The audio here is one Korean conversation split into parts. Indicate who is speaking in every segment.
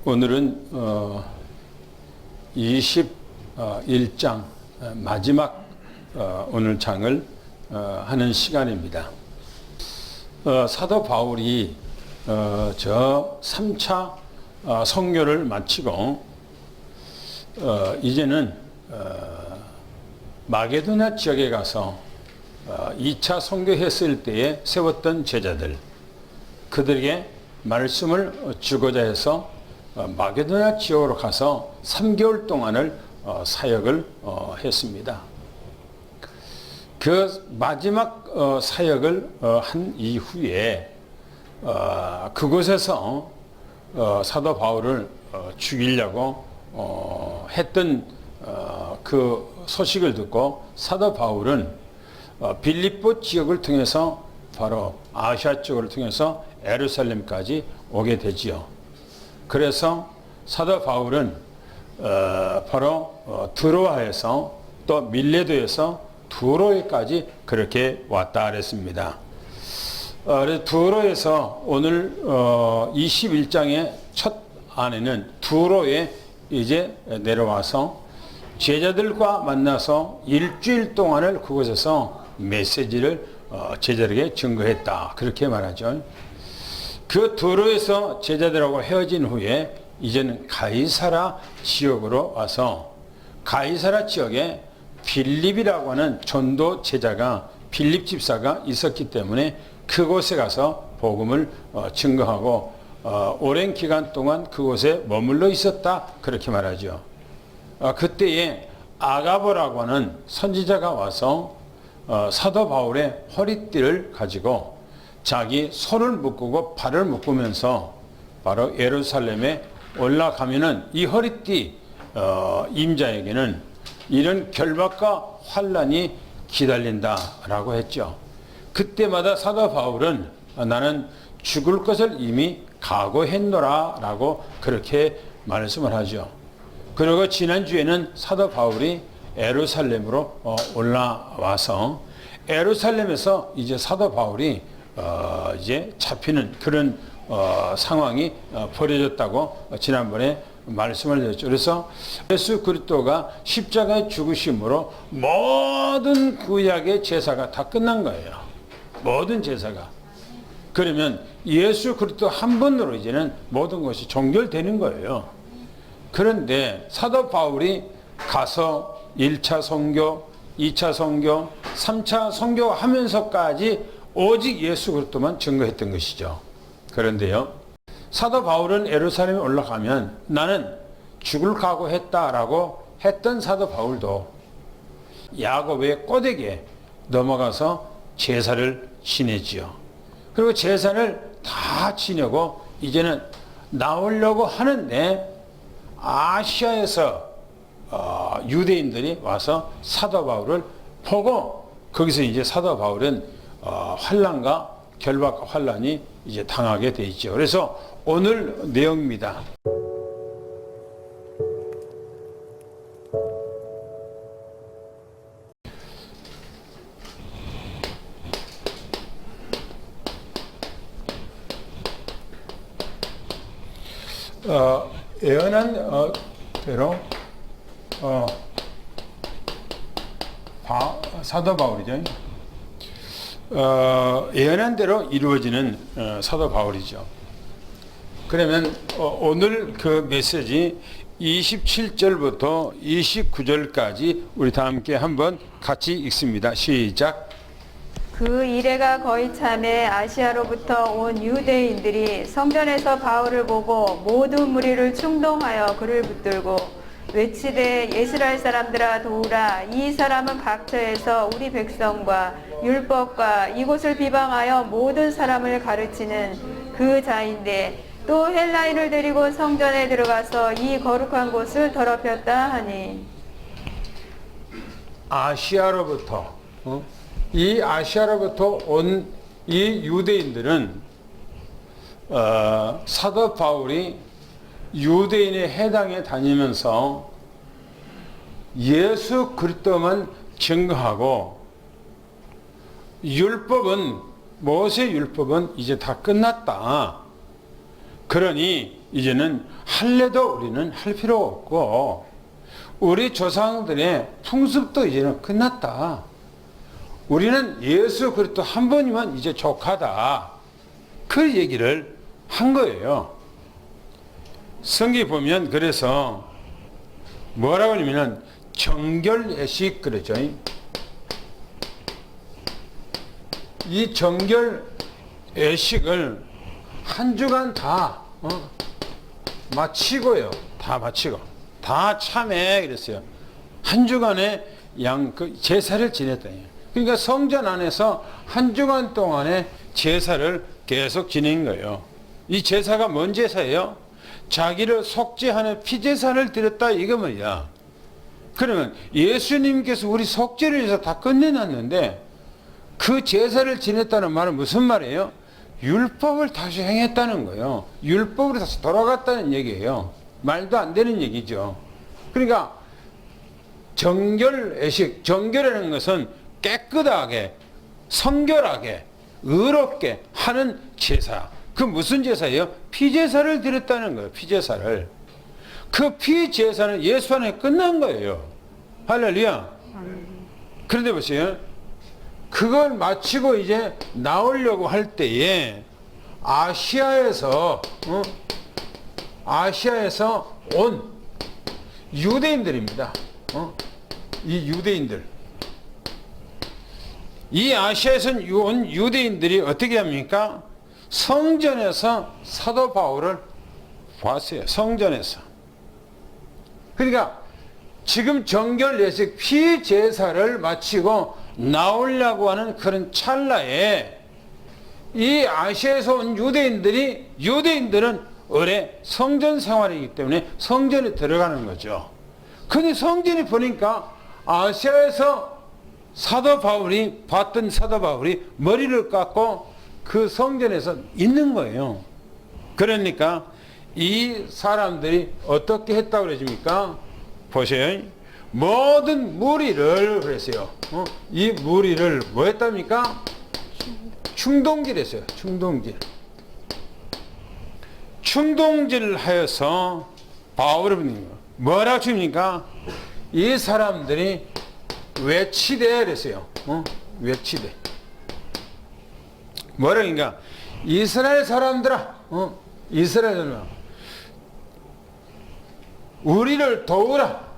Speaker 1: 오늘은 21장 마지막 오늘 장을 하는 시간입니다. 사도 바울이 저 3차 선교를 마치고 이제는 마게도냐 지역에 가서 2차 선교했을 때에 세웠던 제자들, 그들에게 말씀을 주고자 해서 마게도냐 지역으로 가서 3개월 동안을 사역을 했습니다. 그 마지막 사역을 한 이후에 그곳에서 사도 바울을 죽이려고 했던 그 소식을 듣고 사도 바울은 빌립보 지역을 통해서 바로 아시아 쪽을 통해서 예루살렘까지 오게 되지요. 그래서 사도 바울은 바로 드로아에서 또 밀레도에서 두로에까지 그렇게 왔다 그랬습니다. 그래서 두로에서 오늘 21장의 첫 안에는 두로에 이제 내려와서 제자들과 만나서 일주일 동안을 그곳에서 메시지를 제자들에게 증거했다, 그렇게 말하죠. 그 두로에서 제자들하고 헤어진 후에 이제는 가이사라 지역으로 와서 가이사라 지역에 빌립이라고 하는 전도 제자가, 빌립 집사가 있었기 때문에 그곳에 가서 복음을 증거하고 오랜 기간 동안 그곳에 머물러 있었다, 그렇게 말하죠. 그때에 아가보라고 하는 선지자가 와서 사도 바울의 허리띠를 가지고 자기 손을 묶고 발을 묶으면서 바로 예루살렘에 올라가면은 이 허리띠 임자에게는 이런 결박과 환난이 기다린다라고 했죠. 그때마다 사도 바울은 나는 죽을 것을 이미 각오했노라라고 그렇게 말씀을 하죠. 그리고 지난주에는 사도 바울이 예루살렘으로 올라와서 예루살렘에서 이제 사도 바울이 이제 잡히는 그런 상황이 벌어졌다고 지난번에 말씀을 드렸죠. 그래서 예수 그리스도가 십자가에 죽으심으로 모든 구약의 제사가 다 끝난 거예요. 모든 제사가. 그러면 예수 그리스도 한 번으로 이제는 모든 것이 종결되는 거예요. 그런데 사도 바울이 가서 1차 선교, 2차 선교, 3차 선교하면서까지 오직 예수 그리스도만 증거했던 것이죠. 그런데요, 사도 바울은 예루살렘에 올라가면 나는 죽을 각오했다라고 했던 사도 바울도 야곱의 꼬대기에 넘어가서 제사를 지내지요. 그리고 제사를 다 지내고 이제는 나오려고 하는데 아시아에서 유대인들이 와서 사도 바울을 보고 거기서 이제 사도 바울은 환난과 결박과 환난이 이제 당하게 돼 있죠. 그래서 오늘 내용입니다. 예언한 대로 사도 바울이죠. 예언한 대로 이루어지는 사도 바울이죠. 그러면 오늘 그 메시지 27절부터 29절까지 우리 다 함께 한번 같이 읽습니다. 시작.
Speaker 2: 그 이래가 거의 참에 아시아로부터 온 유대인들이 성전에서 바울을 보고 모든 무리를 충동하여 그를 붙들고 외치되 이스라엘 사람들아 도우라, 이 사람은 각처에서 우리 백성과 율법과 이곳을 비방하여 모든 사람을 가르치는 그 자인데 또 헬라인을 데리고 성전에 들어가서 이 거룩한 곳을 더럽혔다 하니.
Speaker 1: 아시아로부터 이 아시아로부터 온 이 유대인들은 사도 바울이 유대인의 해당에 다니면서 예수 그리스도만 증거하고 모세 율법은 이제 다 끝났다. 그러니 이제는 할래도 우리는 할 필요 없고 우리 조상들의 풍습도 이제는 끝났다. 우리는 예수 그리스도 한 번이면 이제 족하다. 그 얘기를 한 거예요. 성경에 보면 그래서 뭐라고 하냐면 정결예식 그러죠. 이 정결예식을 한 주간 다 마치고요. 다 마치고 다 참회 그랬어요. 한 주간에 제사를 지냈다. 그러니까 성전 안에서 한 주간 동안에 제사를 계속 지낸 거예요. 이 제사가 뭔 제사예요? 자기를 속죄하는 피제사를 드렸다 이거 뭐야? 그러면 예수님께서 우리 속죄를 위해서 다 끝내놨는데 그 제사를 지냈다는 말은 무슨 말이에요? 율법을 다시 행했다는 거예요. 율법으로 다시 돌아갔다는 얘기예요. 말도 안 되는 얘기죠. 그러니까 정결예식, 정결이라는 것은 깨끗하게, 성결하게, 의롭게 하는 제사. 그 무슨 제사예요? 피제사를 드렸다는 거예요. 피제사를. 그 피제사는 예수 안에 끝난 거예요. 할렐루야. 그런데 보세요. 그걸 마치고 이제 나오려고 할 때에 아시아에서 온 유대인들입니다. 이 유대인들. 이 아시아에서 온 유대인들이 어떻게 합니까? 성전에서 사도 바울을 봤어요. 성전에서. 그러니까 지금 정결예식 피제사를 마치고 나오려고 하는 그런 찰나에 이 아시아에서 온 유대인들은 의뢰 성전 생활이기 때문에 성전에 들어가는 거죠. 근데 성전에 보니까 아시아에서 봤던 사도 바울이 머리를 깎고 그 성전에서 있는 거예요. 그러니까 이 사람들이 어떻게 했다고 그러십니까? 보세요. 모든 무리를 그랬어요. 이 무리를 뭐 했답니까? 충동질 했어요. 충동질을 하여서 바울을 뭐라고 칩니까? 이 사람들이 외치되 그랬어요. 외치되. 뭐라 그러니까 이스라엘 사람들아, 이스라엘들아, 우리를 도우라.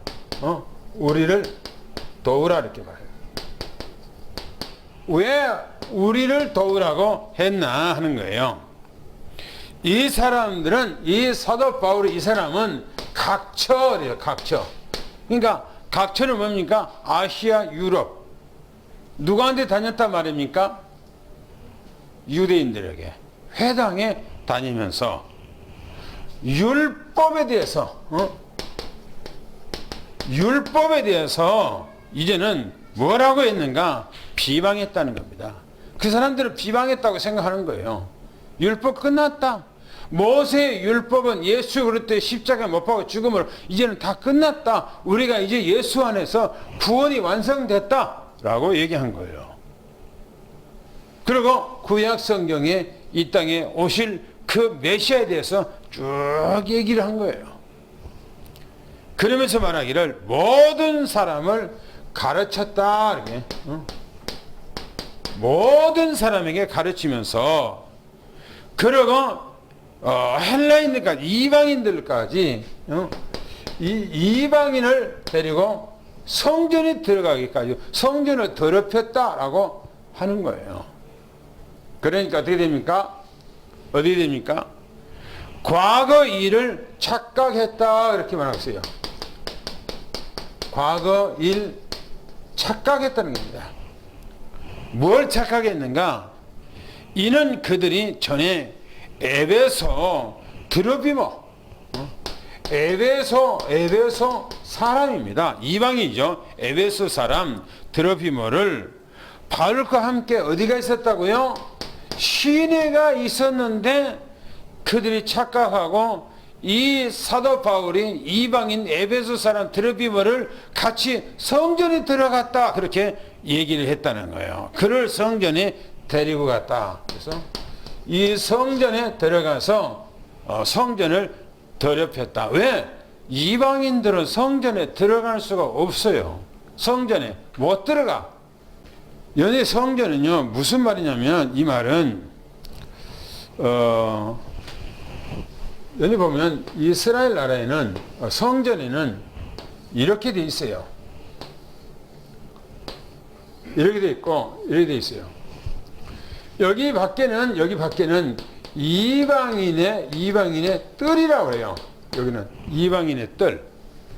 Speaker 1: 우리를 도우라 이렇게 말해요. 왜 우리를 도우라고 했나 하는 거예요. 이 사람들은 이 사도 바울이 이 사람은 각처래요. 각처. 그러니까 각처는 뭡니까? 아시아, 유럽. 누구한테 다녔단 말입니까? 유대인들에게 회당에 다니면서 율법에 대해서 이제는 뭐라고 했는가? 비방했다는 겁니다. 그 사람들은 비방했다고 생각하는 거예요. 율법 끝났다. 모세의 율법은 예수 그리스도의 십자가에 못 박아 죽음으로 이제는 다 끝났다. 우리가 이제 예수 안에서 구원이 완성됐다. 라고 얘기한 거예요. 그리고 구약 성경에 이 땅에 오실 그 메시아에 대해서 쭉 얘기를 한 거예요. 그러면서 말하기를 모든 사람을 가르쳤다. 이렇게. 모든 사람에게 가르치면서 그리고 헬라인들까지 이방인들까지 이 이방인을 데리고 성전에 들어가기까지 성전을 더럽혔다라고 하는 거예요. 그러니까 어떻게 됩니까? 어떻게 됩니까? 과거 일을 착각했다 이렇게 말했어요. 과거 일 착각했다는 겁니다. 뭘 착각했는가? 이는 그들이 전에 에베소 드로피모 에베소 사람입니다. 이방이죠. 에베소 사람 드로피모를 바울과 함께 어디가 있었다고요? 시내가 있었는데 그들이 착각하고 이 사도 바울이 이방인 에베소 사람 드로피모를 같이 성전에 들어갔다 그렇게 얘기를 했다는 거예요. 그를 성전에 데리고 갔다. 그래서 이 성전에 들어가서 성전을 더럽혔다. 왜? 이방인들은 성전에 들어갈 수가 없어요. 성전에 못 들어가. 연애 성전은요 무슨 말이냐면 이 말은 여기 보면 이스라엘 나라에는 성전에는 이렇게 돼 있어요. 이렇게 돼 있고 이렇게 돼 있어요. 여기 밖에는 이방인의 뜰이라고 그래요. 여기는 이방인의 뜰.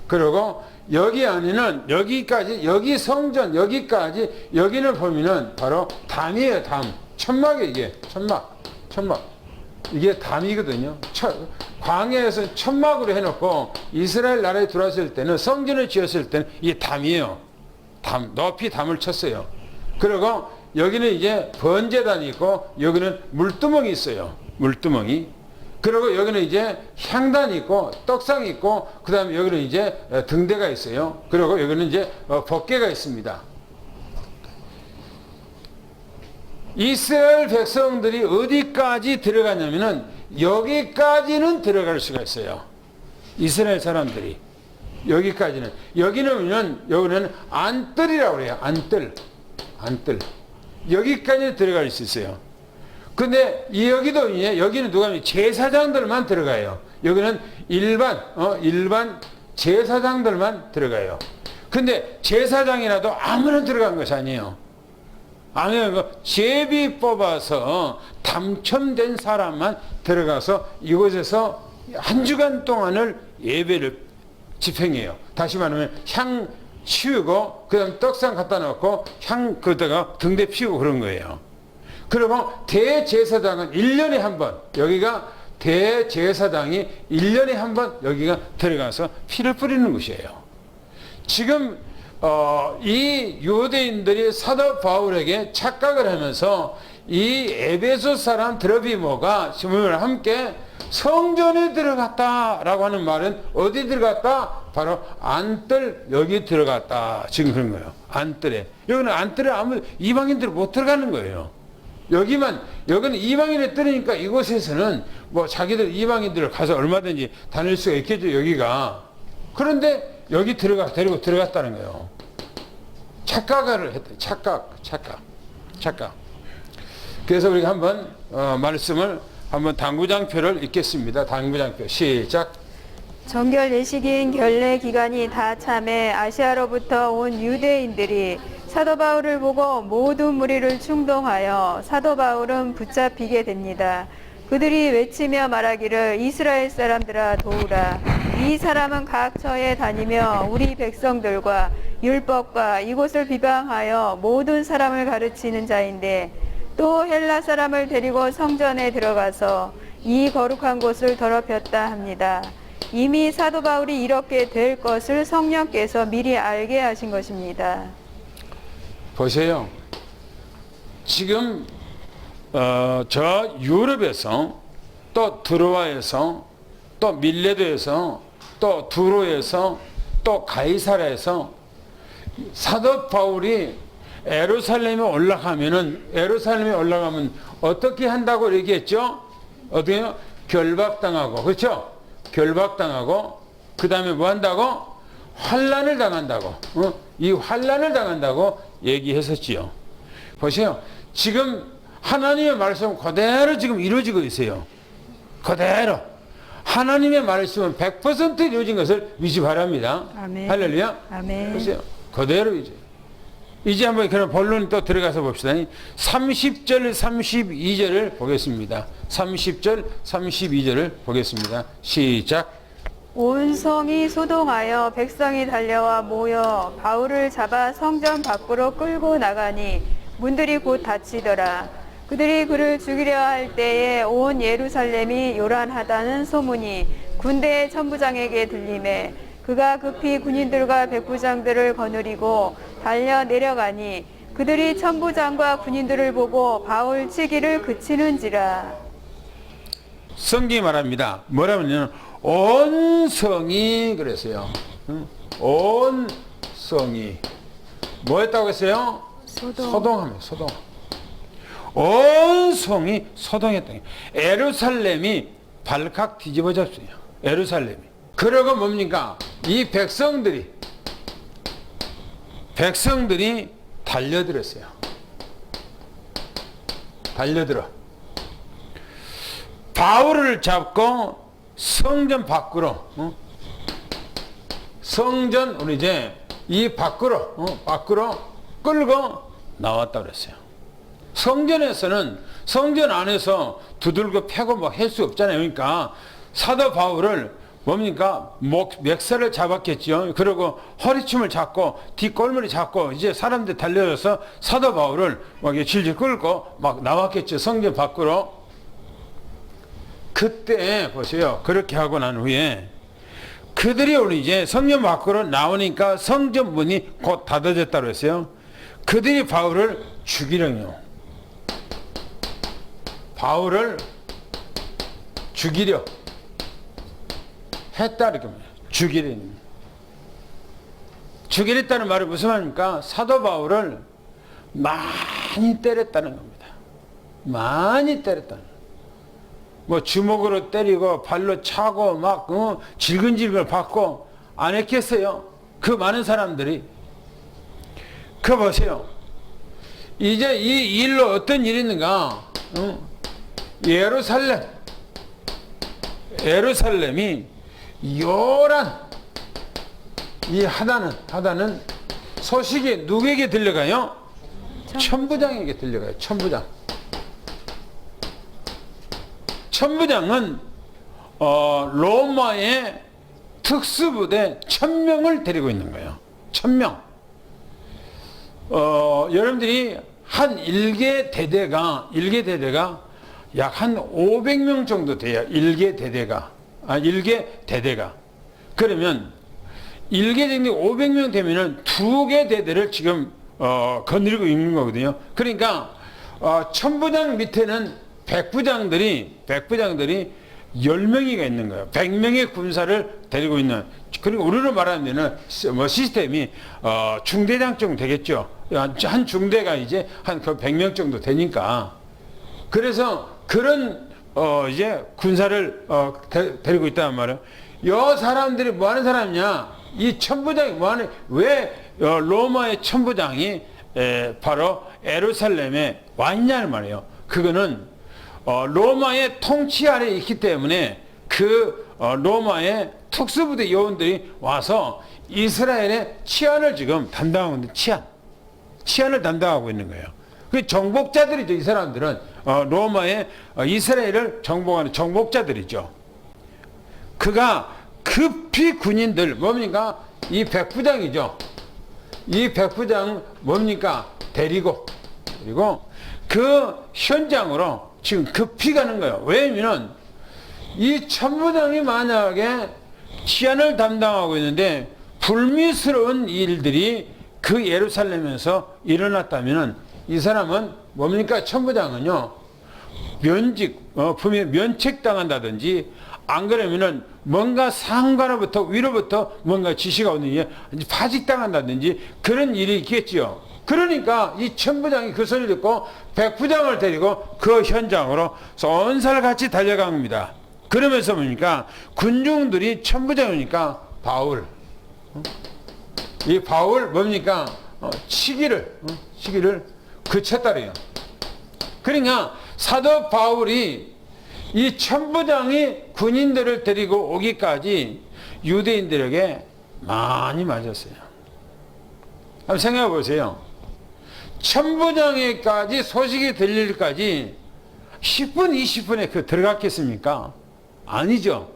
Speaker 1: 그리고 여기 안에는 여기 성전 여기까지 여기는 보면은 바로 담이에요. 담. 천막이에요. 이게 천막. 이게 담이거든요. 광야에서 천막으로 해놓고 이스라엘 나라에 들어왔을 때는 성전을 지었을 때는 이게 담이에요. 높이 담을 쳤어요. 그리고 여기는 이제 번제단이 있고 여기는 물두멍이 있어요. 물두멍이. 그리고 여기는 이제 향단이 있고 떡상이 있고 그 다음에 여기는 이제 등대가 있어요. 그리고 여기는 이제 법궤가 있습니다. 이스라엘 백성들이 어디까지 들어가냐면은 여기까지는 들어갈 수가 있어요. 이스라엘 사람들이 여기까지는. 여기는 안뜰이라고 그래요. 안뜰. 여기까지 들어갈 수 있어요. 근데 여기는 누가 하면 제사장들만 들어가요. 여기는 일반 제사장들만 들어가요. 근데 제사장이라도 아무나 들어간 것이 아니에요. 아니요, 제비 뽑아서 당첨된 사람만 들어가서 이곳에서 한 주간 동안을 예배를 집행해요. 다시 말하면 향 치우고 그다음 떡상 갖다 놓고 향 그다가 등대 피우고 그런 거예요. 그리고 대제사장은 1년에 한 번, 여기가 대제사장이 1년에 한 번 여기가 들어가서 피를 뿌리는 곳이에요. 지금 이 유대인들이 사도 바울에게 착각을 하면서 이 에베소 사람 드로피모가 주문을 함께 성전에 들어갔다라고 하는 말은 어디 들어갔다? 바로 안뜰 여기 들어갔다. 지금 그런 거예요. 안뜰에. 여기는 안뜰에 아무 이방인들이 못 들어가는 거예요. 여기는 이방인의 뜰이니까 이곳에서는 뭐 자기들 이방인들을 가서 얼마든지 다닐 수가 있겠죠. 여기가. 그런데 여기 데리고 들어갔다는 거예요. 착각을 했다. 착각. 그래서 우리가 한번 말씀을 한번 당구장표를 읽겠습니다. 당구장표 시작.
Speaker 2: 정결 예식인 결례 기간이 다 참에 아시아로부터 온 유대인들이 사도 바울을 보고 모든 무리를 충동하여 사도 바울은 붙잡히게 됩니다. 그들이 외치며 말하기를 이스라엘 사람들아 도우라. 이 사람은 각 처에 다니며 우리 백성들과 율법과 이곳을 비방하여 모든 사람을 가르치는 자인데 또 헬라 사람을 데리고 성전에 들어가서 이 거룩한 곳을 더럽혔다 합니다. 이미 사도 바울이 이렇게 될 것을 성령께서 미리 알게 하신 것입니다.
Speaker 1: 보세요. 지금 저 유럽에서 또 드로아에서 또 밀레도에서 또 두로에서 또 가이사라에서 사도 바울이 예루살렘에 올라가면 어떻게 한다고 얘기했죠? 어떻게 해요? 결박당하고, 그렇죠? 결박당하고 그 다음에 뭐 한다고? 환난을 당한다고. 이 환난을 당한다고 얘기했었지요. 보세요. 지금 하나님의 말씀은 그대로 지금 이루어지고 있어요. 그대로. 하나님의 말씀은 100% 이루어진 것을 믿지 바랍니다.
Speaker 2: 아멘.
Speaker 1: 할렐루야.
Speaker 2: 아멘.
Speaker 1: 보세요. 그대로 이제 한번 그런 본론 또 들어가서 봅시다. 30절, 32절을 보겠습니다. 30절, 32절을 보겠습니다. 시작.
Speaker 2: 온 성이 소동하여 백성이 달려와 모여 바울을 잡아 성전 밖으로 끌고 나가니 문들이 곧 닫히더라. 그들이 그를 죽이려 할 때에 온 예루살렘이 요란하다는 소문이 군대의 천부장에게 들리매 그가 급히 군인들과 백부장들을 거느리고 달려 내려가니 그들이 천부장과 군인들을 보고 바울 치기를 그치는지라.
Speaker 1: 성경이 말합니다. 뭐라면요? 온 성이 그랬어요. 온 성이 뭐 했다고 했어요? 소동하며 소동. 온 성이 소동했다. 예루살렘이 발칵 뒤집어졌어요. 예루살렘이. 그러고 뭡니까? 이 백성들이 달려들었어요. 달려들어. 바울을 잡고 성전 밖으로, 성전 우리 이제 이 밖으로 끌고 나왔다 그랬어요. 성전에서는 성전 안에서 두들겨 패고 뭐 할 수 없잖아요. 그러니까 사도 바울을 뭡니까? 맥살을 잡았겠죠. 그리고 허리춤을 잡고 뒷골무를 잡고 이제 사람들 달려서 사도 바울을 막 질질 끌고 막 나왔겠죠. 성전 밖으로. 그때 보세요. 그렇게 하고 난 후에 그들이 우리 이제 성전 밖으로 나오니까 성전 문이 곧 닫아졌다고 했어요. 그들이 바울을 죽이려요. 바울을 죽이려 했다 이렇게 말해요. 죽이랬다는 말이 무슨 말입니까? 사도 바울을 많이 때렸다는 겁니다. 많이 때렸다는 거예요. 뭐 주먹으로 때리고 발로 차고 막 질근질근 받고 안 했겠어요? 그 많은 사람들이. 그 보세요. 이제 이 일로 어떤 일이 있는가? 예루살렘이 요란 이 하다는 소식이 누구에게 들려가요? 천부장에게 들려가요. 천부장은 로마의 특수부대 1000명을 데리고 있는 거예요. 1000명. 여러분들이 한 일개 대대가 약 한 500명 정도 돼요. 일개 대대가. 그러면 일개 대대 500명 되면은 2개 대대를 지금 거느리고 있는 거거든요. 그러니까 천부장 밑에는 백부장들이 10명이가 있는 거예요. 100명의 군사를 데리고 있는. 그리고 우리로 말하면 시스템이 중대장쯤 되겠죠. 한 중대가 이제 한 100명 정도 되니까. 그래서 그런 이제 군사를 데리고 있다는 말이에요. 이 사람들이 뭐 하는 사람이냐? 이 천부장이 뭐 하는, 왜 로마의 천부장이 바로 예루살렘에 와 있냐는 말이에요. 그거는 로마의 통치 아래에 있기 때문에 그 로마의 특수부대 요원들이 와서 이스라엘의 치안을 지금 담당하고 있는 치안을 담당하고 있는 거예요. 그 정복자들이죠. 이 사람들은 로마의 이스라엘을 정복하는 정복자들이죠. 그가 급히 군인들 뭡니까? 이 백부장이죠. 이 백부장 뭡니까? 데리고 그 현장으로 지금 급히 가는 거예요. 왜냐면 이 천부장이 만약에 치안을 담당하고 있는데 불미스러운 일들이 그 예루살렘에서 일어났다면 이 사람은 뭡니까? 천부장은요, 면책당한다든지 안 그러면은 뭔가 상관으로부터 위로부터 뭔가 지시가 오느니 파직당한다든지 그런 일이 있겠지요. 그러니까 이 천부장이 그 소리를 듣고 백부장을 데리고 그 현장으로 쏜살같이 달려간 겁니다. 그러면서 뭡니까? 군중들이 천부장이니까 이 바울 뭡니까? 시기를 그쳤다래요. 그러니까 사도 바울이 이 천부장이 군인들을 데리고 오기까지 유대인들에게 많이 맞았어요. 한번 생각해 보세요. 천부장에까지 소식이 들릴까지 10분, 20분에 들어갔겠습니까? 아니죠.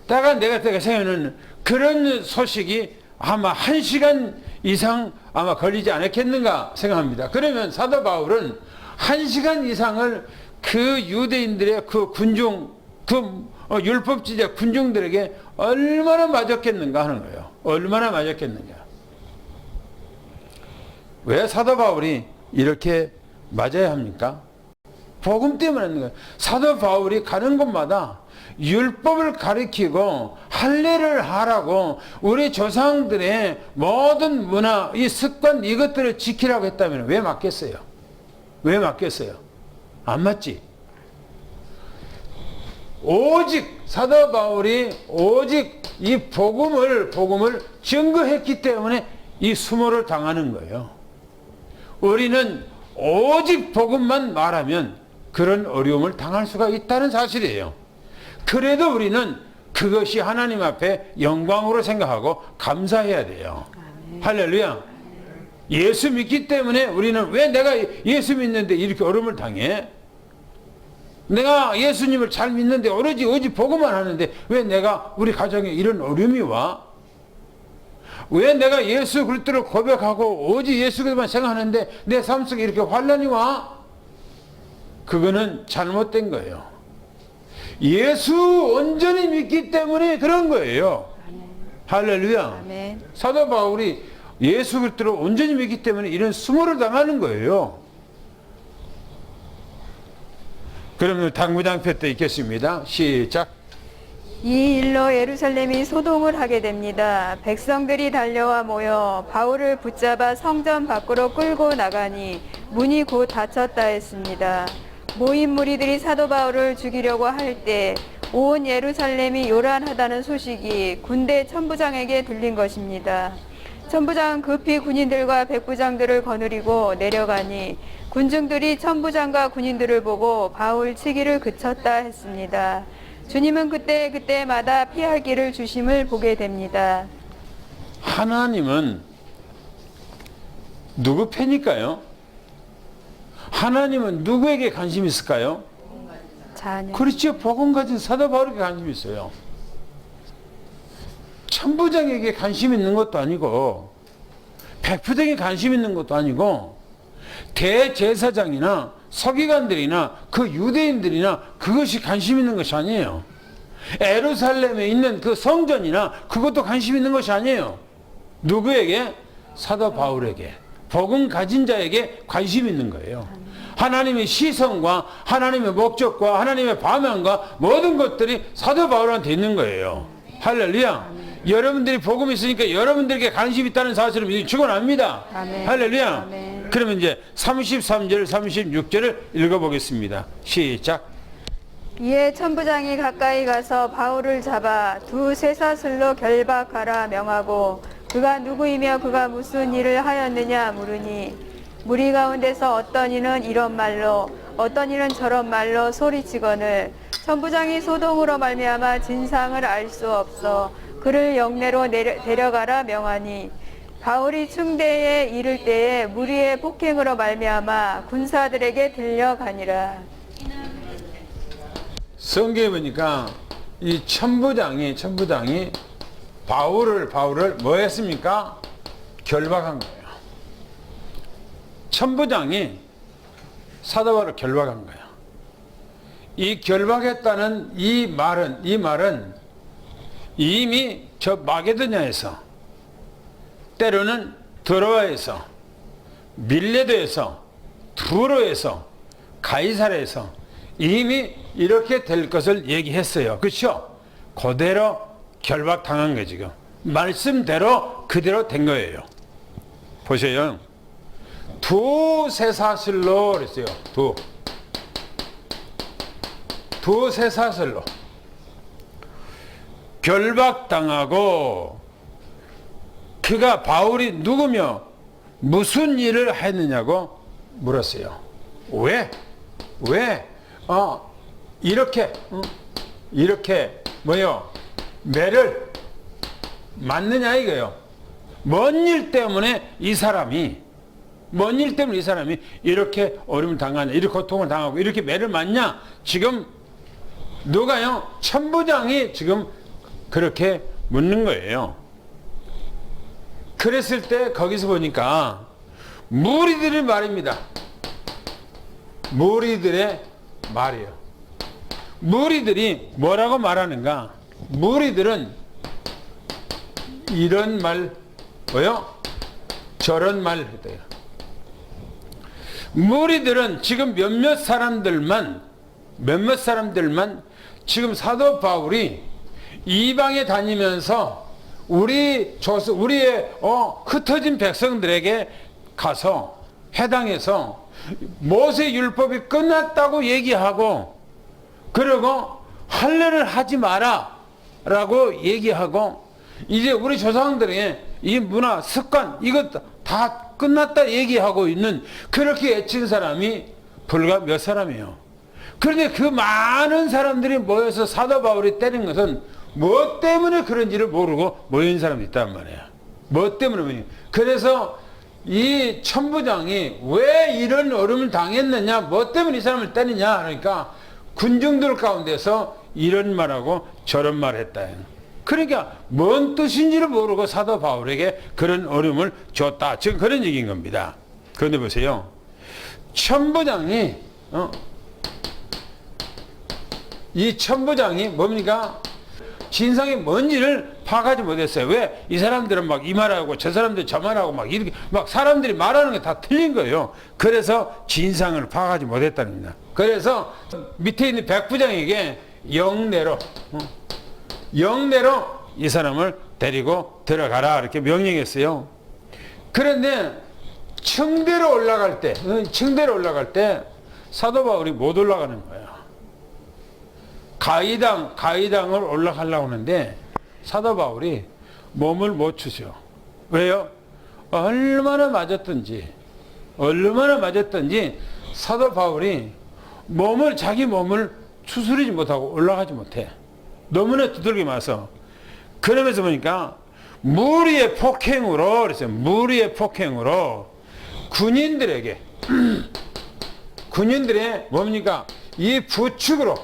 Speaker 1: 내가 생각하는 그런 소식이 아마 1시간 이상 아마 걸리지 않았겠는가 생각합니다. 그러면 사도 바울은 1시간 이상을 그 유대인들의 그 군중, 율법지자 군중들에게 얼마나 맞았겠는가 하는 거예요. 얼마나 맞았겠는가. 왜 사도 바울이 이렇게 맞아야 합니까? 복음 때문에 하는 거예요. 사도 바울이 가는 곳마다 율법을 가리키고 할례를 하라고 우리 조상들의 모든 문화, 이 습관 이것들을 지키라고 했다면 왜 맞겠어요? 왜 맞겠어요? 안 맞지? 오직 사도 바울이 오직 이 복음을 증거했기 때문에 이 수모를 당하는 거예요. 우리는 오직 복음만 말하면 그런 어려움을 당할 수가 있다는 사실이에요. 그래도 우리는 그것이 하나님 앞에 영광으로 생각하고 감사해야 돼요. 할렐루야. 예수 믿기 때문에 우리는 왜 내가 예수 믿는데 이렇게 어려움을 당해? 내가 예수님을 잘 믿는데 오직 복음만 하는데 왜 내가 우리 가정에 이런 어려움이 와? 왜 내가 예수 그리스도를 고백하고 오직 예수 그리스도만 생각하는데 내 삶 속에 이렇게 환난이 와? 그거는 잘못된 거예요. 예수 온전히 믿기 때문에 그런 거예요. 아멘. 할렐루야. 아멘. 사도 바울이 예수 그리스도를 온전히 믿기 때문에 이런 수모를 당하는 거예요. 그러면 당구장표 때 읽겠습니다. 시작.
Speaker 2: 이 일로 예루살렘이 소동을 하게 됩니다. 백성들이 달려와 모여 바울을 붙잡아 성전 밖으로 끌고 나가니 문이 곧 닫혔다 했습니다. 모인 무리들이 사도 바울을 죽이려고 할 때 온 예루살렘이 요란하다는 소식이 군대 천부장에게 들린 것입니다. 천부장은 급히 군인들과 백부장들을 거느리고 내려가니 군중들이 천부장과 군인들을 보고 바울 치기를 그쳤다 했습니다. 주님은 그때마다 피할 길을 주심을 보게 됩니다.
Speaker 1: 하나님은 누구 편일까요? 하나님은 누구에게 관심이 있을까요?
Speaker 2: 자녀.
Speaker 1: 그렇죠. 복음 가진 사도 바울에게 관심이 있어요. 천부장에게 관심 있는 것도 아니고 백부장에게 관심 있는 것도 아니고 대제사장이나 서기관들이나 그 유대인들이나 그것이 관심 있는 것이 아니에요. 예루살렘에 있는 그 성전이나 그것도 관심 있는 것이 아니에요. 누구에게? 사도 바울에게, 복음 가진 자에게 관심 있는 거예요. 하나님의 시선과 하나님의 목적과 하나님의 방향과 모든 것들이 사도 바울한테 있는 거예요. 할렐루야. 여러분들이 복음이 있으니까 여러분들에게 관심 있다는 사실을 축원합니다. 할렐루야. 아멘. 그러면 이제 33절 36절을 읽어보겠습니다. 시작.
Speaker 2: 이에 천부장이 가까이 가서 바울을 잡아 두 쇠사슬로 결박하라 명하고 그가 누구이며 그가 무슨 일을 하였느냐 물으니 무리 가운데서 어떤 이는 이런 말로 어떤 이는 저런 말로 소리치거늘 천부장이 소동으로 말미암아 진상을 알 수 없어 그를 영내로 데려가라 명하니 바울이 충대에 이를 때에 무리의 폭행으로 말미암아 군사들에게 들려가니라.
Speaker 1: 성경에 보니까 이 천부장이 바울을 뭐 했습니까? 결박한 거예요. 천부장이 사도 바울을 결박한 거예요. 이 결박했다는 이 말은 이미 저 마게도냐에서 때로는 드로아에서 밀레도에서 두로에서 가이사랴에서 이미 이렇게 될 것을 얘기했어요. 그렇죠? 그대로 결박당한 거예요. 지금 말씀대로 그대로 된 거예요. 보세요. 두 쇠사슬로 그랬어요. 두 쇠사슬로 결박당하고 그가 바울이 누구며 무슨 일을 했느냐고 물었어요. 왜? 이렇게 매를 맞느냐 이거요. 뭔 일 때문에 이 사람이 이렇게 어려움을 당하냐, 이렇게 고통을 당하고 이렇게 매를 맞냐? 지금 누가요? 천부장이 지금 그렇게 묻는 거예요. 그랬을 때 거기서 보니까 무리들의 말입니다. 무리들의 말이에요. 무리들이 뭐라고 말하는가? 무리들은 이런 말, 저런 말 했대요. 무리들은 지금 몇몇 사람들만 지금 사도 바울이 이방에 다니면서 우리의 흩어진 백성들에게 가서 해당해서 모세 율법이 끝났다고 얘기하고, 그리고 할례를 하지 마라 라고 얘기하고, 이제 우리 조상들의 이 문화 습관 이것 다 끝났다 얘기하고 있는, 그렇게 외친 사람이 불과 몇 사람이에요. 그런데 그 많은 사람들이 모여서 사도 바울이 때린 것은 뭐 때문에 그런지를 모르고 모인 사람이 있단 말이에요. 뭐 때문에. 그래서 이 천부장이 왜 이런 어려움을 당했느냐, 뭐 때문에 이 사람을 때리냐, 그러니까 군중들 가운데서 이런 말하고 저런 말 했다. 그러니까 뭔 뜻인지를 모르고 사도 바울에게 그런 어려움을 줬다. 지금 그런 얘기인 겁니다. 그런데 보세요. 천부장이 이 천부장이 뭡니까? 진상이 뭔지를 파악하지 못했어요. 왜? 이 사람들은 막 이 말하고 저 사람들 저 말하고 막 이렇게 막 사람들이 말하는 게 다 틀린 거예요. 그래서 진상을 파악하지 못했다는 겁니다. 그래서 밑에 있는 백부장에게 영내로 이 사람을 데리고 들어가라 이렇게 명령했어요. 그런데 층대로 올라갈 때 사도 바울이 못 올라가는 거예요. 가이당을 올라가려고 하는데 사도 바울이 몸을 못 추죠. 왜요? 얼마나 맞았던지 사도 바울이 자기 몸을 추스르지 못하고 올라가지 못해. 너무나 두들겨 맞아서. 그러면서 보니까 무리의 폭행으로 군인들의 뭡니까? 이 부축으로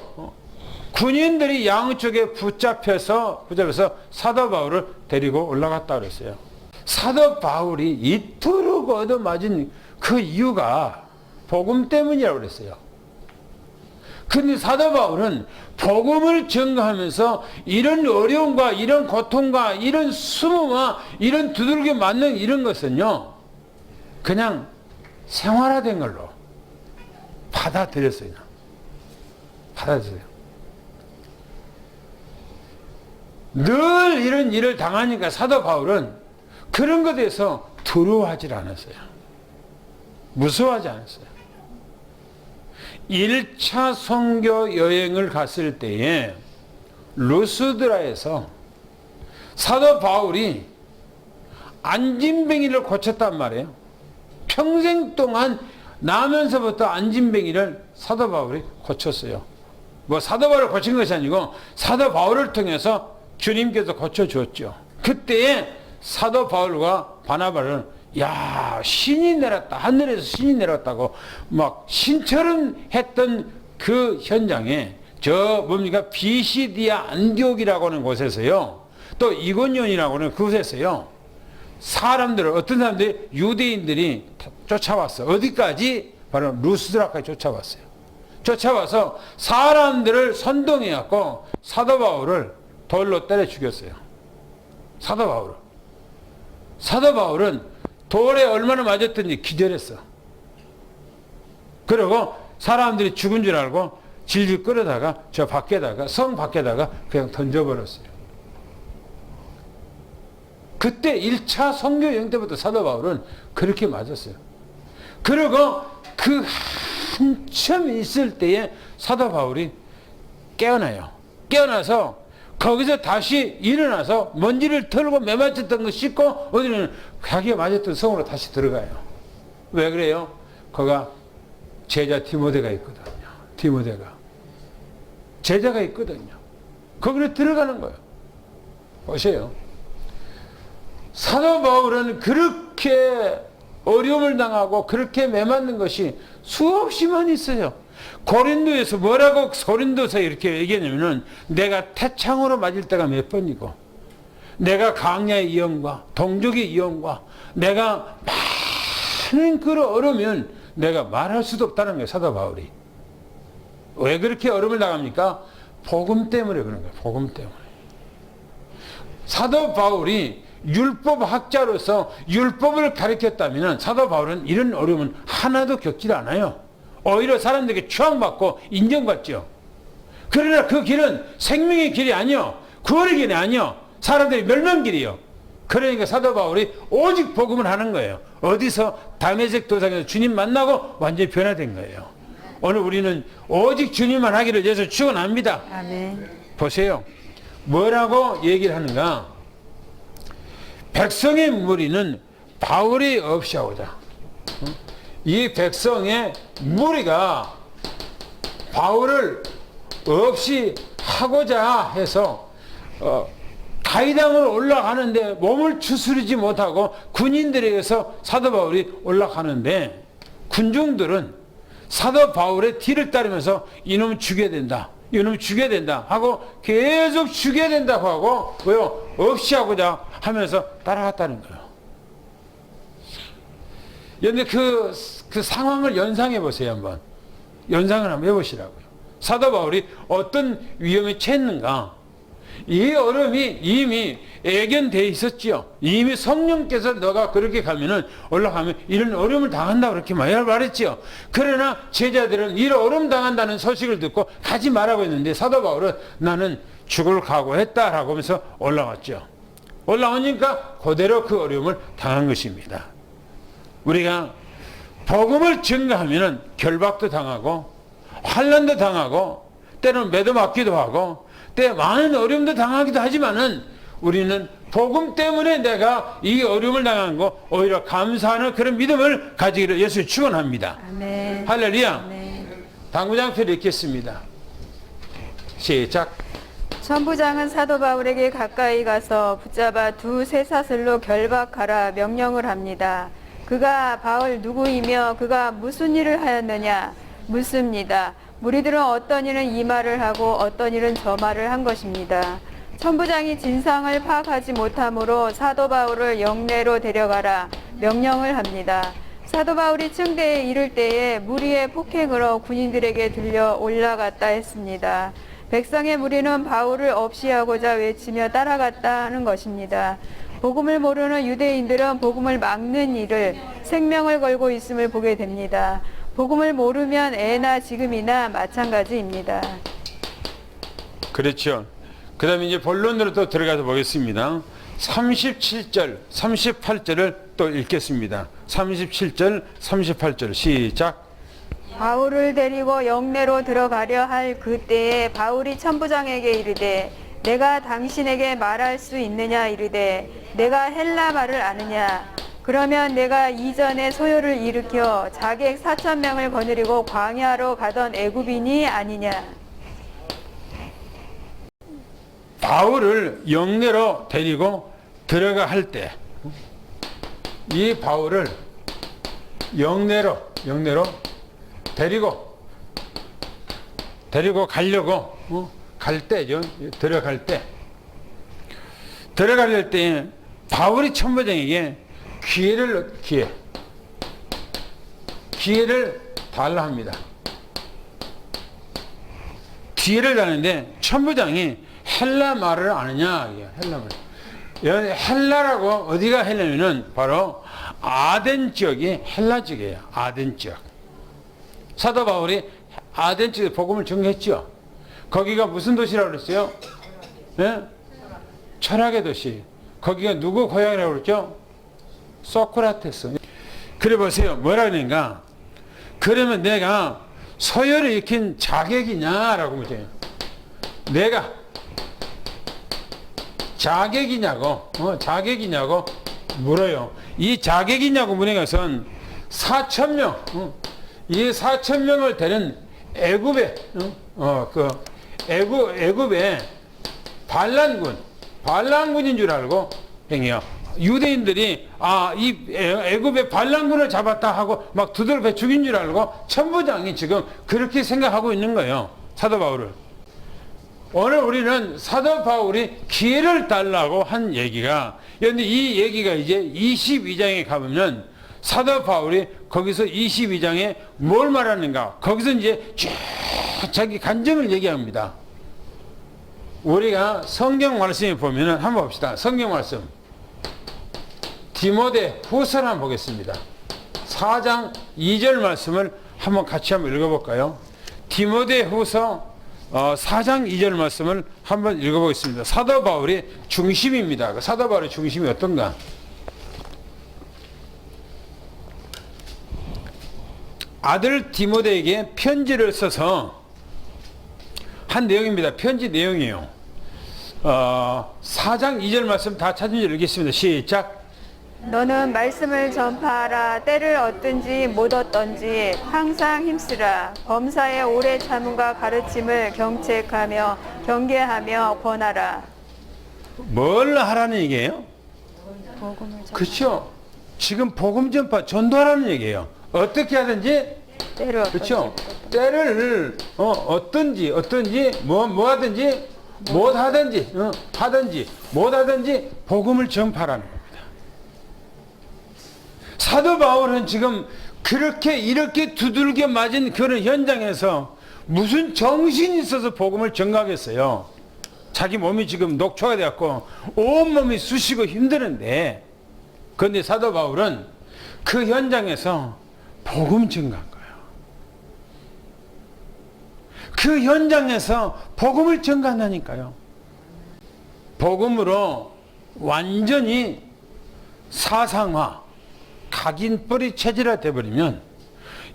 Speaker 1: 군인들이 양쪽에 붙잡혀서 사도 바울을 데리고 올라갔다 그랬어요. 사도 바울이 이토록 얻어맞은 그 이유가 복음 때문이라고 그랬어요. 근데 사도 바울은 복음을 전가하면서 이런 어려움과 이런 고통과 이런 수모와 이런 두들겨 맞는 이런 것은요, 그냥 생활화된 걸로 받아들였어요. 늘 이런 일을 당하니까 사도 바울은 그런 것에 대해서 두려워하지 않았어요. 무서워하지 않았어요. 1차 선교 여행을 갔을 때에 루스드라에서 사도 바울이 안진뱅이를 고쳤단 말이에요. 평생 동안 나면서부터 안진뱅이를 사도 바울이 고쳤어요. 뭐 사도 바울을 고친 것이 아니고 사도 바울을 통해서 주님께서 고쳐주었죠. 그때에 사도 바울과 바나바는 신이 내렸다, 하늘에서 신이 내렸다고 막 신처럼 했던 그 현장에 비시디아 안디옥이라고 하는 곳에서요, 또 이고니온이라고 하는 그곳에서요, 어떤 사람들이 유대인들이 쫓아왔어. 어디까지? 바로 루스드라까지 쫓아왔어요. 쫓아와서 사람들을 선동해갖고 사도 바울을 돌로 때려 죽였어요. 사도 바울은 돌에 얼마나 맞았든지 기절했어. 그리고 사람들이 죽은 줄 알고 질질 끌어다가 성 밖에다가 그냥 던져버렸어요. 그때 1차 선교 여행 때부터 사도 바울은 그렇게 맞았어요. 그리고 그 한참 있을 때에 사도 바울이 깨어나요. 깨어나서 거기서 다시 일어나서 먼지를 털고 매맞았던 거 씻고 어디는 자기가 맞았던 성으로 다시 들어가요. 왜 그래요? 거기가 제자 디모데가 있거든요. 제자가 있거든요. 거기로 들어가는 거예요. 보세요. 사도 바울은 그렇게 어려움을 당하고 그렇게 매맞는 것이 수없이만 있어요. 고린도에서 뭐라고 고린도서 이렇게 얘기하냐면은 내가 태창으로 맞을 때가 몇 번이고 내가 강야의 이용과 동족의 이용과 내가 많은 그런 어려우면 내가 말할 수도 없다는 거예요. 사도 바울이. 왜 그렇게 어려움을 당합니까? 복음 때문에 그런 거예요. 복음 때문에. 사도 바울이 율법 학자로서 율법을 가르쳤다면 사도 바울은 이런 어려움은 하나도 겪지 않아요. 오히려 사람들에게 추앙받고 인정받죠. 그러나 그 길은 생명의 길이 아니요, 구원의 길이 아니요, 사람들의 멸망길이요. 그러니까 사도 바울이 오직 복음을 하는 거예요. 어디서? 다메섹 도상에서 주님 만나고 완전히 변화된 거예요. 오늘 우리는 오직 주님만 하기를 위해서 축원합니다.
Speaker 2: 아멘.
Speaker 1: 보세요. 뭐라고 얘기를 하는가? 백성의 무리는 바울이 없이 하고자. 이 백성의 무리가 바울을 없이 하고자 해서 가이당으로 올라가는데 몸을 추스르지 못하고 군인들에게서 사도 바울이 올라가는데 군중들은 사도 바울의 뒤를 따르면서 이놈 죽여야 된다, 이놈 죽여야 된다 하고 계속 죽여야 된다고 하고 왜요? 없이 하고자 하면서 따라갔다는 거예요. 그런데 그 상황을 연상해 보세요. 한번 연상을 한번 해보시라고요. 사도 바울이 어떤 위험에 처했는가? 이 어려움이 이미 예견되어 있었지요. 이미 성령께서 너가 그렇게 가면은 올라가면 이런 어려움을 당한다 그렇게 말했지요. 그러나 제자들은 이런 어려움 당한다는 소식을 듣고 가지 말라고 했는데 사도 바울은 나는 죽을 각오했다라고 하면서 올라왔죠. 올라오니까 그대로 그 어려움을 당한 것입니다. 우리가 복음을 증거하면은 결박도 당하고 환난도 당하고 때로는 매도 맞기도 하고 때 많은 어려움도 당하기도 하지만은 우리는 복음 때문에 내가 이 어려움을 당한 거 오히려 감사하는 그런 믿음을 가지기를 예수 축원합니다.
Speaker 2: 아멘.
Speaker 1: 할렐루야.
Speaker 2: 아멘.
Speaker 1: 당구장표를 읽겠습니다. 시작.
Speaker 2: 천부장은 사도 바울에게 가까이 가서 붙잡아 두 쇠사슬로 결박하라 명령을 합니다. 그가 바울 누구이며 그가 무슨 일을 하였느냐 묻습니다. 무리들은 어떤 일은 이 말을 하고 어떤 일은 저 말을 한 것입니다. 천부장이 진상을 파악하지 못하므로 사도 바울을 영내로 데려가라 명령을 합니다. 사도 바울이 층대에 이를 때에 무리의 폭행으로 군인들에게 들려 올라갔다 했습니다. 백성의 무리는 바울을 없이 하고자 외치며 따라갔다 하는 것입니다. 복음을 모르는 유대인들은 복음을 막는 일을 생명을 걸고 있음을 보게 됩니다. 복음을 모르면 애나 지금이나 마찬가지입니다.
Speaker 1: 그렇죠. 그 다음에 이제 본론으로 또 들어가서 보겠습니다. 37절, 38절을 또 읽겠습니다. 37절, 38절 시작.
Speaker 2: 바울을 데리고 영내로 들어가려 할 그때에 바울이 천부장에게 이르되 내가 당신에게 말할 수 있느냐 이르되 내가 헬라 말을 아느냐 그러면 내가 이전에 소요를 일으켜 자객 4,000명을 거느리고 광야로 가던 애굽인이 아니냐.
Speaker 1: 바울을 영내로 데리고 들어가 할 때 이 바울을 영내로 데리고 가려고 갈 때죠. 들어갈 때 바울이 천부장에게 기회를 달라 합니다. 기회를 달는데 천부장이 헬라 말을 아느냐? 헬라 말. 헬라라고 어디가 헬라면은 바로 아덴 지역이 헬라 지역이에요. 아덴 지역. 사도 바울이 아덴 지역에 복음을 전개했죠. 거기가 무슨 도시라고 그랬어요? 네? 철학의 도시. 거기가 누구 고향이라고 그랬죠? 소크라테스. 그래 보세요. 뭐라 그러는가? 그러면 내가 서열을 익힌 자객이냐라고 묻어요. 내가 자객이냐고 물어요. 이 자객이냐고 물은 것은 4,000명, 이 4,000명을 되는 애굽의 애굽의 반란군인 줄 알고 행해요. 유대인들이 이 애굽의 반란군을 잡았다 하고 막 두들겨 죽인 줄 알고 천부장이 지금 그렇게 생각하고 있는 거예요. 사도 바울을. 오늘 우리는 사도 바울이 기회를 달라고 한 얘기가, 그런데 이 얘기가 이제 22장에 가보면 사도 바울이 거기서 22장에 뭘 말하는가? 거기서 이제 쭉 자기 간증을 얘기합니다. 우리가 성경 말씀에 보면은 한번 봅시다. 성경 말씀. 디모데 후서를 한번 보겠습니다. 4장 2절 말씀을 한번 같이 한번 읽어볼까요? 디모데 후서 4장 2절 말씀을 한번 읽어보겠습니다. 사도 바울의 중심입니다. 그 사도 바울의 중심이 어떤가? 아들 디모데에게 편지를 써서 한 내용입니다. 편지 내용이에요. 4장 2절 말씀 다 찾은 줄 읽겠습니다. 시작.
Speaker 2: 너는 말씀을 전파하라. 때를 얻든지 못 얻든지 항상 힘쓰라. 범사의 오래 참음과 가르침을 경책하며 경계하며 권하라.
Speaker 1: 뭘 하라는 얘기예요?
Speaker 2: 복음을 전파.
Speaker 1: 그렇죠. 지금 복음 전파 전도하라는 얘기예요. 어떻게 하든지,
Speaker 2: 때를
Speaker 1: 그렇죠.
Speaker 2: 얻든지
Speaker 1: 때를 어떤지 뭐 하든지 못 하든지 하든지 못 하든지 복음을 전파하라는 겁니다. 사도 바울은 지금 그렇게 이렇게 두들겨 맞은 그런 현장에서 무슨 정신이 있어서 복음을 전가하겠어요. 자기 몸이 지금 녹초가 되었고 온몸이 쑤시고 힘드는데, 그런데 사도 바울은 그 현장에서 복음 전가한 거예요. 그 현장에서 복음을 전가한다니까요. 복음으로 완전히 사상화, 각인뿌리 체질화 되어버리면,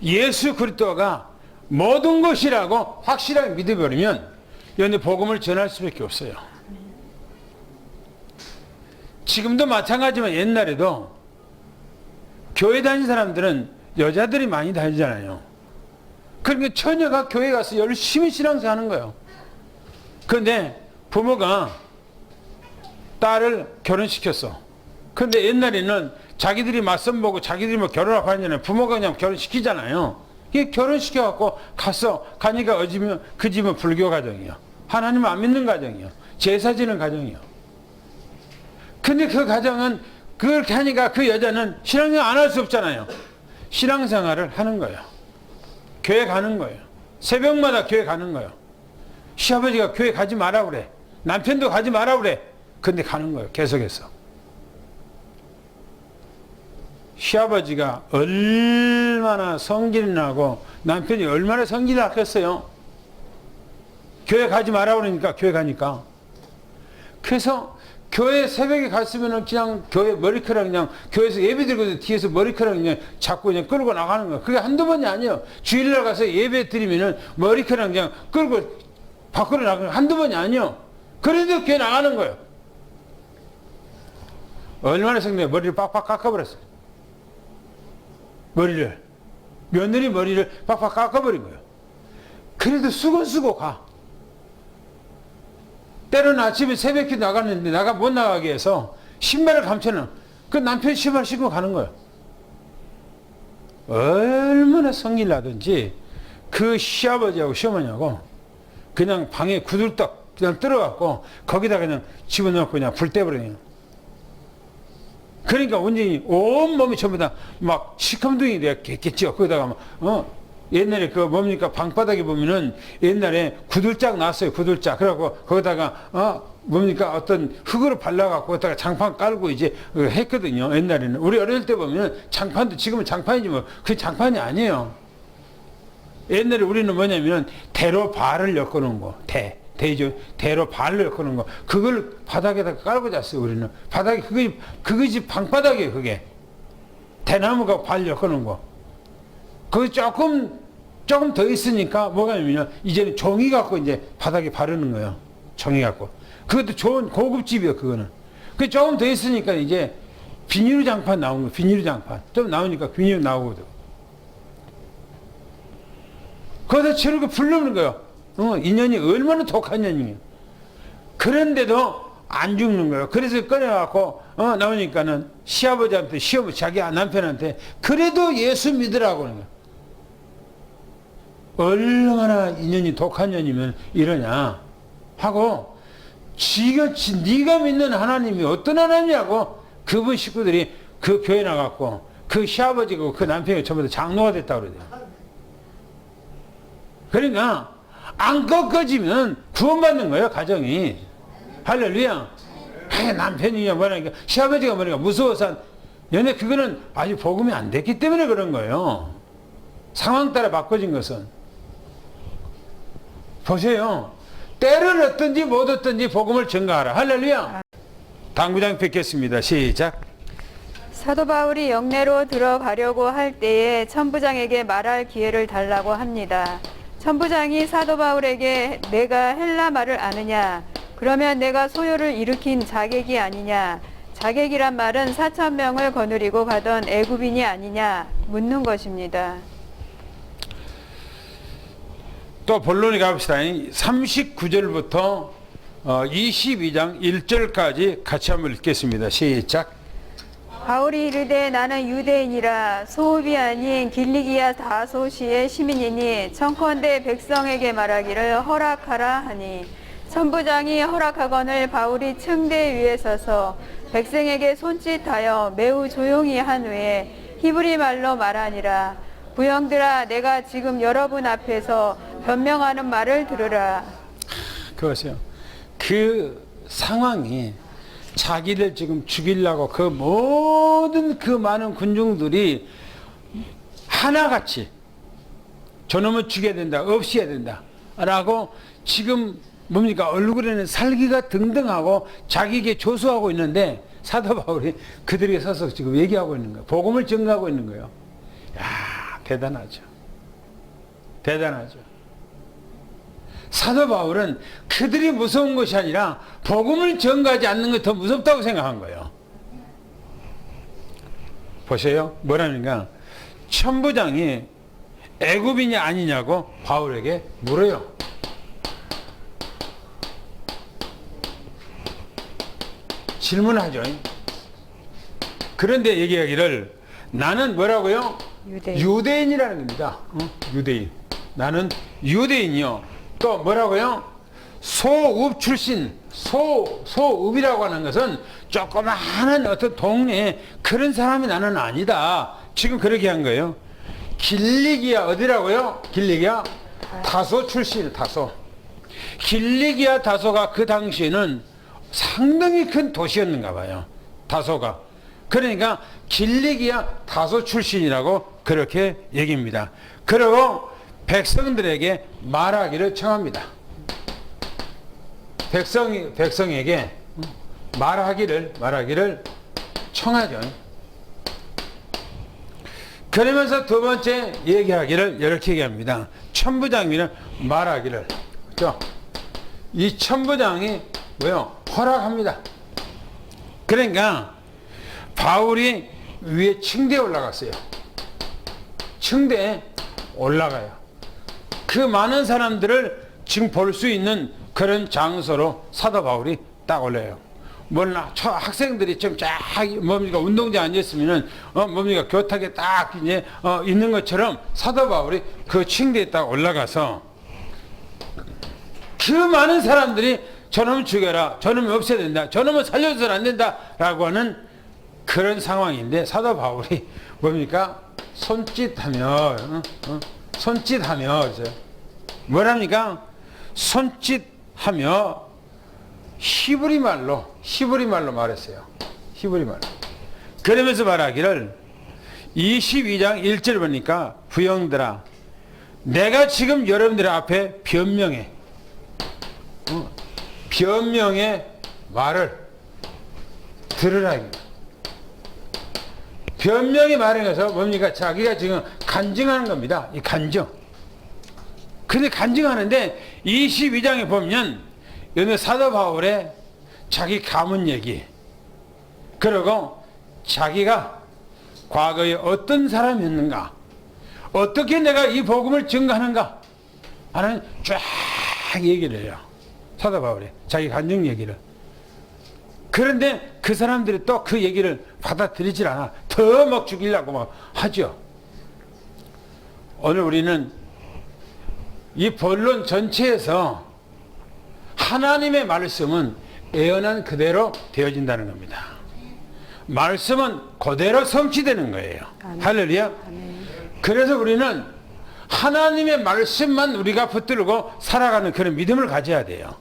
Speaker 1: 예수 그리스도가 모든 것이라고 확실하게 믿어버리면 여러분 복음을 전할 수밖에 없어요. 지금도 마찬가지지만 옛날에도 교회 다니는 사람들은 여자들이 많이 다니잖아요. 그러니까 처녀가 교회 가서 열심히 신앙생활 하는 거예요. 그런데 부모가 딸을 결혼시켰어. 그런데 옛날에는 자기들이 맞선 보고 자기들이 뭐 결혼하고 하잖아요. 부모가 그냥 결혼시키잖아요. 이게 결혼시켜갖고 가니까 어지면 그 집은 불교 가정이에요. 하나님을 안 믿는 가정이에요. 제사 지는 가정이에요. 근데 그 가정은 그렇게 하니까 그 여자는 신앙생활 안 할 수 없잖아요. 신앙생활을 하는 거예요. 교회 가는 거예요. 새벽마다 교회 가는 거예요. 시아버지가 교회 가지 마라 그래. 남편도 가지 마라 그래. 근데 가는 거예요. 계속해서. 시아버지가 얼마나 성질이 나고 남편이 얼마나 성질이 났겠어요. 교회 가지 마라 그러니까 교회 가니까. 그래서 교회 새벽에 갔으면은 그냥 교회 머리카락 그냥 교회에서 예배 드리고 뒤에서 머리카락 그냥 잡고 그냥 끌고 나가는 거예요. 그게 한두 번이 아니에요. 주일날 가서 예배 드리면은 머리카락 그냥 끌고 밖으로 나가는 거 한두 번이 아니에요. 그래도 교회 나가는 거예요. 얼마나 성내 머리를 빡빡 깎아버렸어요. 며느리 머리를 빡빡 깎아버린 거예요. 그래도 수건쓰고 가. 때로는 아침에 새벽에 나갔는데 못 나가게 해서 신발을 감춰놓은 그 남편 신발 신고 가는 거예요. 얼마나 성질 나든지 그 시아버지하고 시어머니하고 그냥 방에 구들떡 그냥 들어갖고 거기다 그냥 집어넣고 그냥 불 떼버려요. 그러니까 완전히 온몸이 전부 다 막 시커먼둥이 됐겠죠. 거기다가 옛날에 그 뭡니까 방바닥에 보면은 옛날에 구들짝 났어요. 구들짝. 그래갖고 거기다가 뭡니까 어떤 흙으로 발라갖고 거기다가 장판 깔고 이제 했거든요. 옛날에는 우리 어릴 때 보면 장판도 지금은 장판이지 뭐 그 장판이 아니에요. 옛날에 우리는 뭐냐면 대로 발을 엮어놓은 거 대죠. 대로 발을 엮어놓은 거 그걸 바닥에다가 깔고 잤어요. 우리는 바닥에 그게 방바닥이에요. 그게 대나무가 발 엮어놓은 거. 그거 조금 더 있으니까 뭐가 있냐면 이제는 종이 갖고 이제 바닥에 바르는 거예요. 종이 갖고. 그것도 좋은 고급집이에요. 그거는. 그 조금 더 있으니까 이제 비닐 장판 나온 거예요. 비닐 장판. 좀 나오니까 비닐 나오거든. 거기다 치르고 부르는 거예요. 인연이 얼마나 독한 년이에요. 그런데도 안 죽는 거예요. 그래서 꺼내갖고 나오니까는 시아버지한테 시어머니 자기 남편한테 그래도 예수 믿으라고 하는 거예요. 얼마나 인연이 독한 년이면 이러냐 하고 네가 믿는 하나님이 어떤 하나님이냐고 그분 식구들이 그 교회 나갔고 그 시아버지고 그 남편이 전부 다 장로가 됐다고 그러대요. 그러니까 안 꺾어지면 구원받는 거예요. 가정이. 할렐루야. 남편이냐 뭐라니까 시아버지가 뭐라니까 무서워서 근데 그거는 아직 복음이 안 됐기 때문에 그런 거예요. 상황 따라 바꿔진 것은. 보세요. 때를 얻든지 못 얻든지 복음을 전가하라. 할렐루야. 당구장 뵙겠습니다. 시작.
Speaker 2: 사도 바울이 영내로 들어가려고 할 때에 천부장에게 말할 기회를 달라고 합니다. 천부장이 사도 바울에게 내가 헬라 말을 아느냐? 그러면 내가 소요를 일으킨 자객이 아니냐? 자객이란 말은 4,000명을 거느리고 가던 애굽인이 아니냐? 묻는 것입니다.
Speaker 1: 또 본론에 가봅시다. 39절부터 22장 1절까지 같이 한번 읽겠습니다. 시작.
Speaker 2: 바울이 이르되 나는 유대인이라 소읍이 아닌 길리기아 다소시의 시민이니 청컨대 백성에게 말하기를 허락하라 하니 천부장이 허락하거늘 바울이 층대 위에 서서 백성에게 손짓하여 매우 조용히 한 후에 히브리 말로 말하니라. 부형들아, 내가 지금 여러분 앞에서 변명하는 말을 들으라.
Speaker 1: 그것이요. 그 상황이 자기를 지금 죽이려고 그 모든 그 많은 군중들이 하나같이 저놈을 죽여야 된다, 없애야 된다 라고 지금 뭡니까? 얼굴에는 살기가 등등하고 자기에게 조소하고 있는데 사도 바울이 그들에게 서서 지금 얘기하고 있는 거예요. 복음을 전가하고 있는 거예요. 야, 대단하죠. 대단하죠. 사도 바울은 그들이 무서운 것이 아니라 복음을 전가하지 않는 것이 더 무섭다고 생각한 거예요. 보세요. 뭐라니까 천부장이 애굽인이 아니냐고 바울에게 물어요. 질문하죠. 그런데 얘기하기를 나는 뭐라고요? 유대인이라는 겁니다. 유대인. 나는 유대인이요. 또 뭐라고요? 소읍 출신. 소읍이라고 하는 것은 조그마한 어떤 동네에 그런 사람이 나는 아니다. 지금 그렇게 한 거예요. 길리기아 어디라고요? 길리기아 다소 출신. 다소. 길리기아 다소가 그 당시에는 상당히 큰 도시였는가 봐요. 다소가. 그러니까 길리기아 다소 출신이라고 그렇게 얘기합니다. 그리고 백성들에게 말하기를 청합니다. 백성에게 말하기를 청하죠. 그러면서 두 번째 얘기하기를 이렇게 얘기합니다. 천부장님은 말하기를. 그렇죠? 이 천부장이 뭐요? 허락합니다. 그러니까 바울이 위에 층대에 올라갔어요. 층대에 올라가요. 그 많은 사람들을 지금 볼 수 있는 그런 장소로 사도 바울이 딱 올라요. 몰라, 학생들이 좀 쫙 뭡니까 운동장에 앉았으면은 뭡니까 교탁에 딱 이제 있는 것처럼 사도 바울이 그 층대에 딱 올라가서 그 많은 사람들이 저놈을 죽여라, 저놈을 없애야 된다, 저놈을 살려줘서는 안 된다 라고 하는 그런 상황인데 사도 바울이 뭡니까 손짓하며 뭐랍니까? 손짓하며 히브리 말로 말했어요. 히브리 말로. 그러면서 말하기를 22장 1절 보니까 부형들아, 내가 지금 여러분들 앞에 변명의 말을 들으라. 변명의 말에 가서 뭡니까? 자기가 지금 간증하는 겁니다. 이 간증. 근데 간증하는데 22장에 보면 여기 사도 바울의 자기 가문 얘기, 그리고 자기가 과거에 어떤 사람이었는가, 어떻게 내가 이 복음을 증거하는가 하는 쫙 얘기를 해요. 사도 바울이 자기 간증 얘기를. 그런데 그 사람들이 또 그 얘기를 받아들이질 않아. 더 막 죽이려고 막 하죠. 오늘 우리는 이 본론 전체에서 하나님의 말씀은 예언한 그대로 되어진다는 겁니다. 말씀은 그대로 성취되는 거예요. 할렐루야. 그래서 우리는 하나님의 말씀만 우리가 붙들고 살아가는 그런 믿음을 가져야 돼요.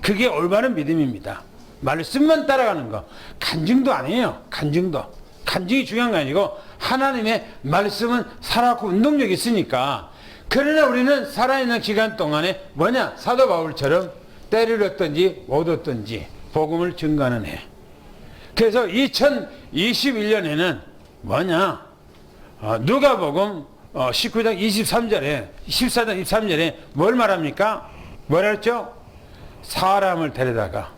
Speaker 1: 그게 올바른 믿음입니다. 말씀만 따라가는 거. 간증도 아니에요. 간증도. 간증이 중요한 게 아니고 하나님의 말씀은 살아있고 운동력이 있으니까. 그러나 우리는 살아있는 기간 동안에 뭐냐? 사도 바울처럼 때를 얻든지 못 얻든지 복음을 증거하는 해. 그래서 2021년에는 뭐냐? 누가복음 19장 23절에 14장 23절에 뭘 말합니까? 뭐라 했죠? 사람을 데려다가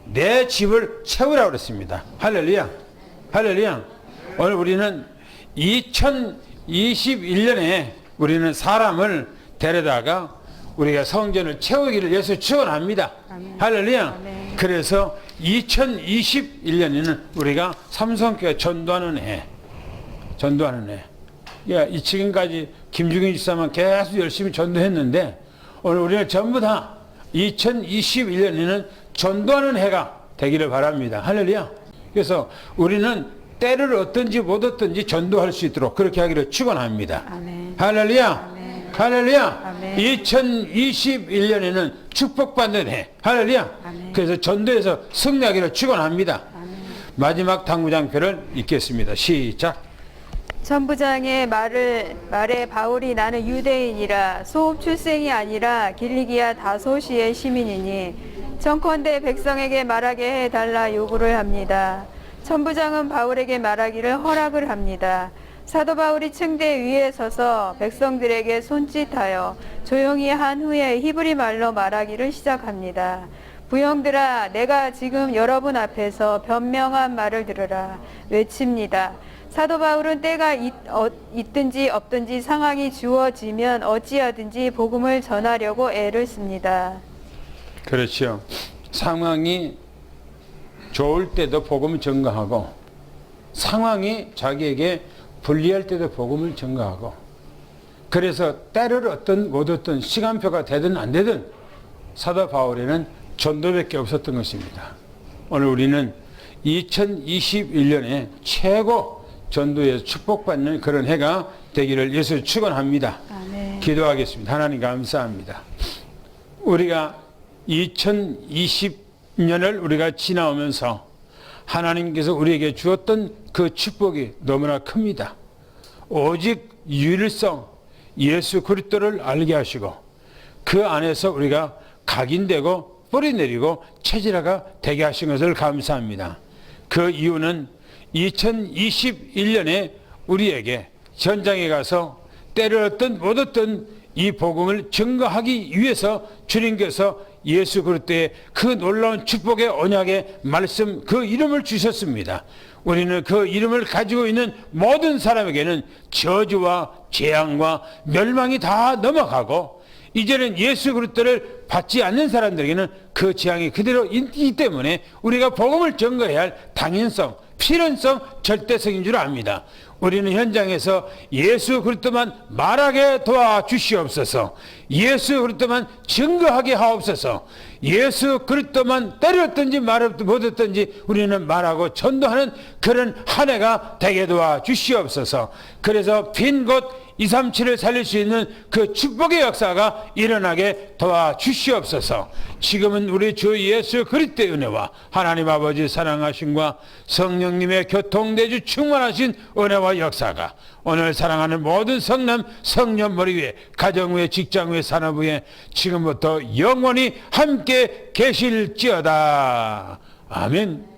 Speaker 1: 내 집을 채우라고 그랬습니다. 할렐루야. 할렐루야. 오늘 우리는 2021년에 우리는 사람을 데려다가 우리가 성전을 채우기를 예수 축원합니다. 할렐루야.
Speaker 2: 아멘.
Speaker 1: 그래서 2021년에는 우리가 삼성교회 전도하는 해. 야, 지금까지 김중인 집사만 계속 열심히 전도했는데 오늘 우리는 전부 다 2021년에는 전도하는 해가 되기를 바랍니다. 할렐루야. 그래서 우리는 때를 얻든지 못 얻든지 전도할 수 있도록 그렇게 하기를 축원합니다.
Speaker 2: 아멘.
Speaker 1: 할렐루야.
Speaker 2: 아멘.
Speaker 1: 할렐루야.
Speaker 2: 아멘.
Speaker 1: 2021년에는 축복받는 해. 할렐루야.
Speaker 2: 아멘.
Speaker 1: 그래서 전도에서 승리하기를 축원합니다.
Speaker 2: 아멘.
Speaker 1: 마지막 당부장표를 읽겠습니다. 시작.
Speaker 2: 천부장의 말에 바울이 나는 유대인이라 소읍 출생이 아니라 길리기아 다소시의 시민이니 청컨대 백성에게 말하게 해달라 요구를 합니다. 천부장은 바울에게 말하기를 허락을 합니다. 사도 바울이 층대 위에 서서 백성들에게 손짓하여 조용히 한 후에 히브리 말로 말하기를 시작합니다. 부형들아, 내가 지금 여러분 앞에서 변명한 말을 들으라 외칩니다. 사도 바울은 때가 있든지 없든지 상황이 주어지면 어찌하든지 복음을 전하려고 애를 씁니다.
Speaker 1: 그렇죠. 상황이 좋을 때도 복음을 전가하고 상황이 자기에게 불리할 때도 복음을 전가하고 그래서 때를 얻든 못 얻든 시간표가 되든 안 되든 사도 바울에는 전도밖에 없었던 것입니다. 오늘 우리는 2021년에 최고 전도에서 축복받는 그런 해가 되기를 예수 축원합니다.
Speaker 2: 아멘.
Speaker 1: 기도하겠습니다. 하나님 감사합니다. 우리가 2020년을 우리가 지나오면서 하나님께서 우리에게 주었던 그 축복이 너무나 큽니다. 오직 유일성 예수 그리스도를 알게 하시고 그 안에서 우리가 각인되고 뿌리내리고 체질화가 되게 하신 것을 감사합니다. 그 이유는 2021년에 우리에게 전장에 가서 때를 얻든 못 얻든 이 복음을 증거하기 위해서 주님께서 예수 그리스도의 그 놀라운 축복의 언약의 말씀 그 이름을 주셨습니다. 우리는 그 이름을 가지고 있는 모든 사람에게는 저주와 재앙과 멸망이 다 넘어가고 이제는 예수 그리스도를 받지 않는 사람들에게는 그 재앙이 그대로 있기 때문에 우리가 복음을 증거해야 할 당연성, 필연성, 절대성인 줄 압니다. 우리는 현장에서 예수 그리스도만 말하게 도와주시옵소서. 예수 그리스도만 증거하게 하옵소서. 예수 그리스도만 때렸든지 못했든지 우리는 말하고 전도하는 그런 한 해가 되게 도와주시옵소서. 그래서 빈 곳 237을 살릴 수 있는 그 축복의 역사가 일어나게 도와주시옵소서. 지금은 우리 주 예수 그리스도의 은혜와 하나님 아버지 사랑하심과 성령님의 교통대주 충만하신 은혜와 역사가 오늘 사랑하는 모든 성남 성년 머리 위에 가정 위에 직장 위에 산업 위에 지금부터 영원히 함께 계실지어다. 아멘.